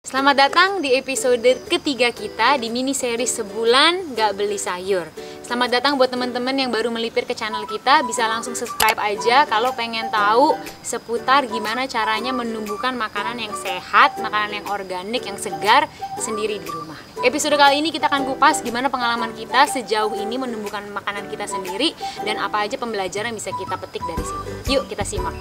Selamat datang di episode ketiga kita di mini series sebulan gak beli sayur. Selamat datang buat teman-teman yang baru melipir ke channel kita, bisa langsung subscribe aja kalau pengen tahu seputar gimana caranya menumbuhkan makanan yang sehat, makanan yang organik, yang segar sendiri di rumah. Episode kali ini kita akan kupas gimana pengalaman kita sejauh ini menumbuhkan makanan kita sendiri dan apa aja pembelajaran yang bisa kita petik dari situ. Yuk kita simak.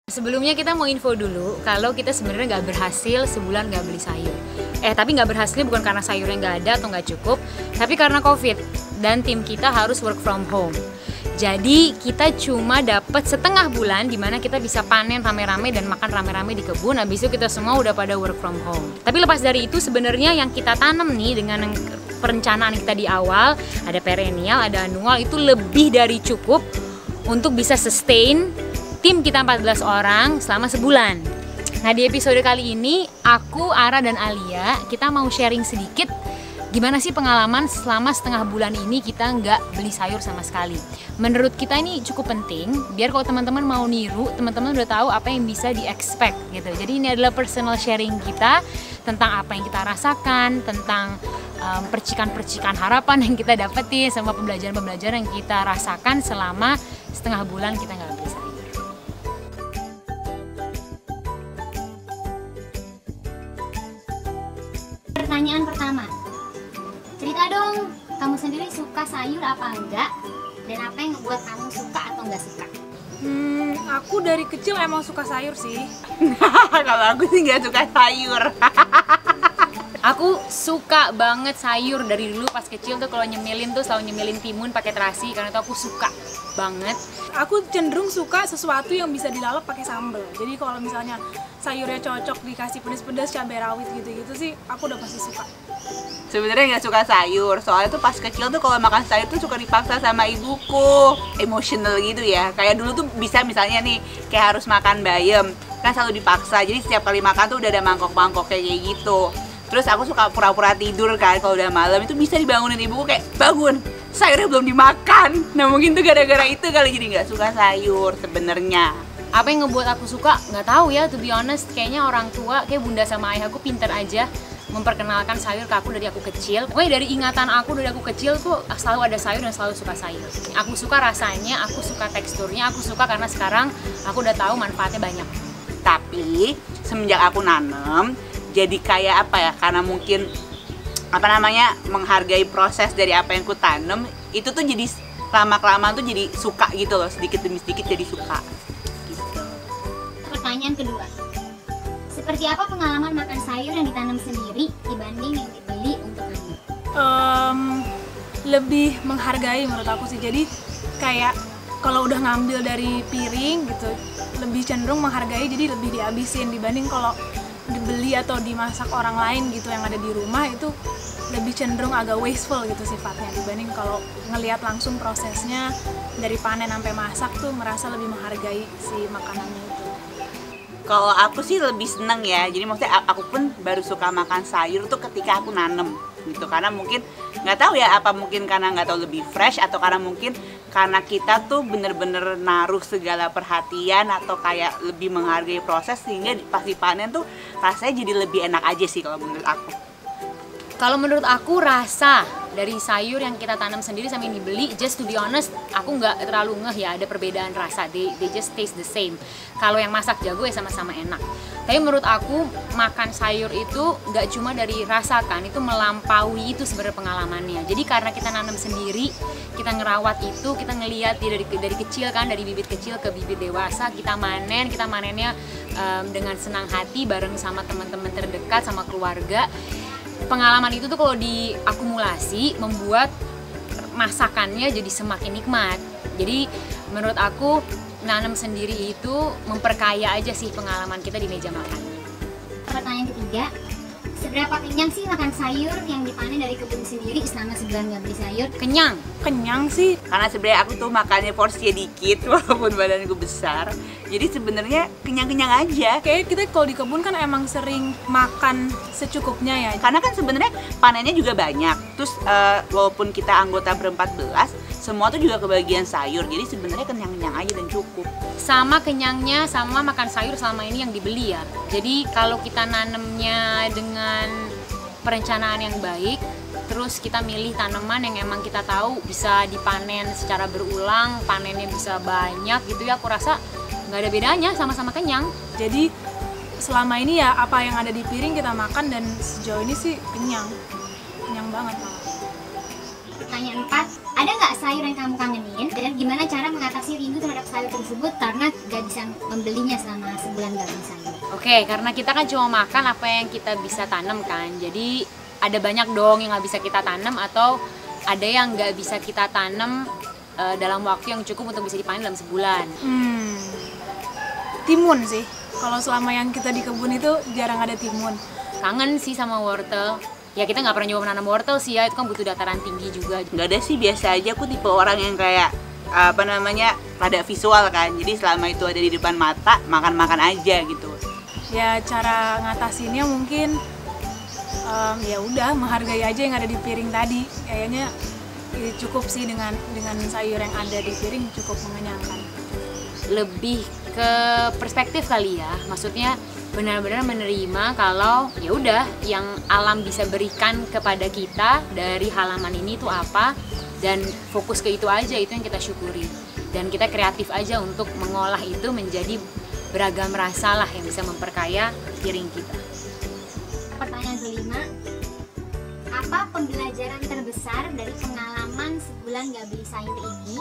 Sebelumnya kita mau info dulu kalau kita sebenarnya nggak berhasil sebulan nggak beli sayur. Tapi nggak berhasilnya bukan karena sayurnya nggak ada atau nggak cukup, tapi karena COVID dan tim kita harus work from home. Jadi kita cuma dapat setengah bulan di mana kita bisa panen rame-rame dan makan rame-rame di kebun. Habis itu kita semua udah pada work from home. Tapi lepas dari itu sebenarnya yang kita tanam nih dengan perencanaan kita di awal, ada perennial, ada annual, itu lebih dari cukup untuk bisa sustain tim kita 14 orang selama sebulan. Nah di episode kali ini aku, Ara, dan Alia kita mau sharing sedikit gimana sih pengalaman selama setengah bulan ini kita nggak beli sayur sama sekali. Menurut kita ini cukup penting biar kalau teman-teman mau niru, teman-teman udah tahu apa yang bisa di-expect gitu. Jadi ini adalah personal sharing kita tentang apa yang kita rasakan, tentang percikan-percikan harapan yang kita dapetin, sama pembelajaran-pembelajaran yang kita rasakan selama setengah bulan kita nggak beli sayur. Pertanyaan pertama, cerita dong, kamu sendiri suka sayur apa enggak? Dan apa yang ngebuat kamu suka atau enggak suka? Aku dari kecil emang suka sayur sih. Kalau aku sih nggak suka sayur. Aku suka banget sayur dari dulu pas kecil tuh, kalau nyemilin tuh selalu nyemilin timun pakai terasi karena itu aku suka banget. Aku cenderung suka sesuatu yang bisa dilalap pakai sambal. Jadi kalau misalnya sayurnya cocok dikasih pedas-pedas, cabai rawit gitu-gitu sih, aku udah pasti suka. Sebenarnya nggak suka sayur, soalnya tuh pas kecil tuh kalau makan sayur tuh suka dipaksa sama ibuku, emotional gitu ya. Kayak dulu tuh bisa misalnya nih, kayak harus makan bayam, kan selalu dipaksa. Jadi setiap kali makan tuh udah ada mangkok-mangkok kayak gitu. Terus aku suka pura-pura tidur kan kalau udah malam, itu bisa dibangunin ibuku kayak, bangun, sayurnya belum dimakan. Nah mungkin tuh gara-gara itu kali jadi nggak suka sayur sebenarnya. Apa yang ngebuat aku suka? Nggak tahu ya, to be honest. Kayaknya orang tua, kayak bunda sama ayah aku pinter aja memperkenalkan sayur ke aku dari aku kecil. Pokoknya dari ingatan aku dari aku kecil tuh selalu ada sayur dan selalu suka sayur. Aku suka rasanya, aku suka teksturnya, aku suka karena sekarang aku udah tahu manfaatnya banyak. Tapi semenjak aku nanam, jadi kayak apa ya, karena mungkin apa namanya, menghargai proses dari apa yang ku tanam, itu tuh jadi lama-kelamaan tuh jadi suka gitu loh, sedikit demi sedikit jadi suka gitu. Pertanyaan kedua, seperti apa pengalaman makan sayur yang ditanam sendiri dibanding yang dibeli untuk kamu? Lebih menghargai menurut aku sih. Jadi kayak kalau udah ngambil dari piring gitu, lebih cenderung menghargai, jadi lebih dihabisin dibanding kalau dibeli atau dimasak orang lain gitu yang ada di rumah. Itu lebih cenderung agak wasteful gitu sifatnya dibanding kalau ngelihat langsung prosesnya dari panen sampai masak tuh, merasa lebih menghargai si makanannya itu. Kalau aku sih lebih seneng ya, jadi maksudnya aku pun baru suka makan sayur tuh ketika aku nanem gitu, karena mungkin nggak tahu ya, apa mungkin karena nggak tahu lebih fresh, atau karena mungkin karena kita tuh bener-bener naruh segala perhatian atau kayak lebih menghargai proses, sehingga pas dipanen tuh rasanya jadi lebih enak aja sih kalau menurut aku. Kalau menurut aku rasa dari sayur yang kita tanam sendiri sama yang dibeli, just to be honest, aku nggak terlalu ngeh ya ada perbedaan rasa. They just taste the same. Kalau yang masak jago ya sama-sama enak. Tapi menurut aku makan sayur itu nggak cuma dari rasa kan, itu melampaui itu sebenarnya pengalamannya. Jadi karena kita nanam sendiri, kita ngerawat itu, kita ngelihat dari kecil kan, dari bibit kecil ke bibit dewasa, kita manennya dengan senang hati bareng sama teman-teman terdekat, sama keluarga. Pengalaman itu tuh kalau diakumulasi membuat masakannya jadi semakin nikmat. Jadi menurut aku nanam sendiri itu memperkaya aja sih pengalaman kita di meja makan. Pertanyaan ketiga, seberapa kenyang sih makan sayur yang dipanen dari kebun sendiri selama sebulan nggak beli sayur? Kenyang sih, Karena sebenarnya aku tuh makannya porsinya dikit walaupun badanku besar, jadi sebenarnya kenyang-kenyang aja. kayak kita kalau di kebun kan emang sering makan secukupnya ya. Karena kan sebenarnya panennya juga banyak. Terus walaupun kita anggota ber-14, semua tuh juga kebagian sayur. Jadi sebenarnya kenyang-kenyang aja dan cukup. Sama kenyangnya, sama makan sayur selama ini yang dibeli ya. Jadi kalau kita nanemnya dengan perencanaan yang baik, terus kita milih tanaman yang emang kita tahu bisa dipanen secara berulang, panennya bisa banyak gitu ya, aku rasa nggak ada bedanya, sama-sama kenyang. Jadi selama ini ya apa yang ada di piring kita makan dan sejauh ini sih kenyang banget malah. Pertanyaan 4, ada nggak sayur yang kamu kangenin dan gimana cara mengatasi rindu terhadap sayur tersebut karena gak bisa membelinya selama sebulan gak beli sayur? Oke, karena kita kan cuma makan apa yang kita bisa tanam kan, jadi ada banyak dong yang nggak bisa kita tanam atau ada yang nggak bisa kita tanam dalam waktu yang cukup untuk bisa dipanen dalam sebulan. Timun sih, kalau selama yang kita di kebun itu jarang ada timun. Kangen sih sama wortel. Ya kita nggak pernah nyoba menanam wortel sih ya, itu kan butuh dataran tinggi juga. Nggak ada sih, biasa aja. Aku tipe orang yang kayak rada visual kan. Jadi selama itu ada di depan mata, makan-makan aja gitu. Ya cara ngatasinnya mungkin ya udah menghargai aja yang ada di piring tadi. Kayaknya cukup sih dengan sayur yang ada di piring, cukup mengenyangkan. Lebih ke perspektif kali ya, maksudnya benar-benar menerima kalau ya udah yang alam bisa berikan kepada kita dari halaman ini tuh apa, dan fokus ke itu aja, itu yang kita syukuri, dan kita kreatif aja untuk mengolah itu menjadi beragam rasa lah yang bisa memperkaya piring kita. Pertanyaan kelima, apa pembelajaran terbesar dari pengalaman sebulan gak beli sayur ini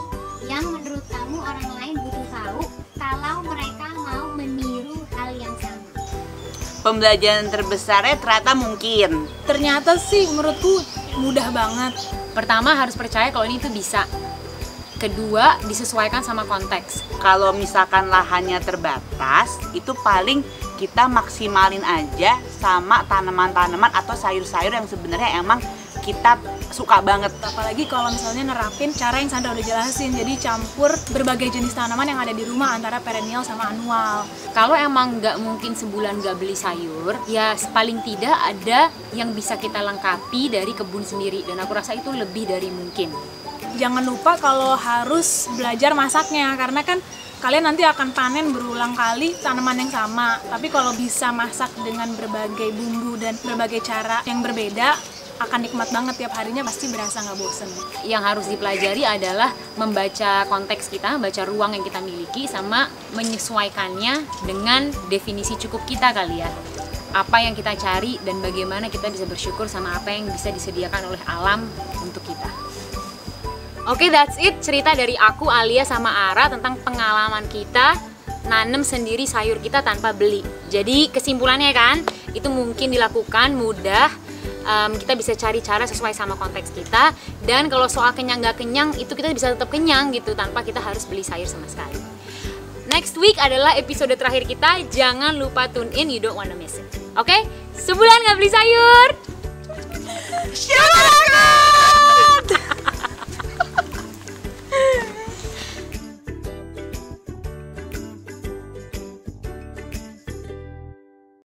yang menurut kamu orang lain butuh tahu kalau mereka mau meniru hal yang sama? Pembelajaran terbesarnya ternyata sih menurutku mudah banget. Pertama harus percaya kalau ini tuh bisa. Kedua, disesuaikan sama konteks. Kalau misalkan lahannya terbatas, itu paling kita maksimalin aja sama tanaman-tanaman atau sayur-sayur yang sebenarnya emang kita suka banget. Apalagi kalau misalnya nerapin cara yang Sandra udah jelasin, jadi campur berbagai jenis tanaman yang ada di rumah antara perennial sama annual. Kalau emang nggak mungkin sebulan nggak beli sayur, ya paling tidak ada yang bisa kita lengkapi dari kebun sendiri, dan aku rasa itu lebih dari mungkin. Jangan lupa kalau harus belajar masaknya, karena kan kalian nanti akan panen berulang kali tanaman yang sama. Tapi kalau bisa masak dengan berbagai bumbu dan berbagai cara yang berbeda, akan nikmat banget tiap harinya, pasti berasa nggak bosen. Yang harus dipelajari adalah membaca konteks kita, membaca ruang yang kita miliki, sama menyesuaikannya dengan definisi cukup kita kali ya. Apa yang kita cari dan bagaimana kita bisa bersyukur sama apa yang bisa disediakan oleh alam untuk kita. Oke, that's it, cerita dari aku, Alia, sama Ara tentang pengalaman kita nanem sendiri sayur kita tanpa beli. Jadi kesimpulannya kan, itu mungkin dilakukan, mudah. Kita bisa cari cara sesuai sama konteks kita, dan kalau soal kenyang gak kenyang, itu kita bisa tetap kenyang gitu tanpa kita harus beli sayur sama sekali. Next week adalah episode terakhir kita, jangan lupa tune in, you don't wanna miss it. Oke? Sebulan gak beli sayur. Shalom!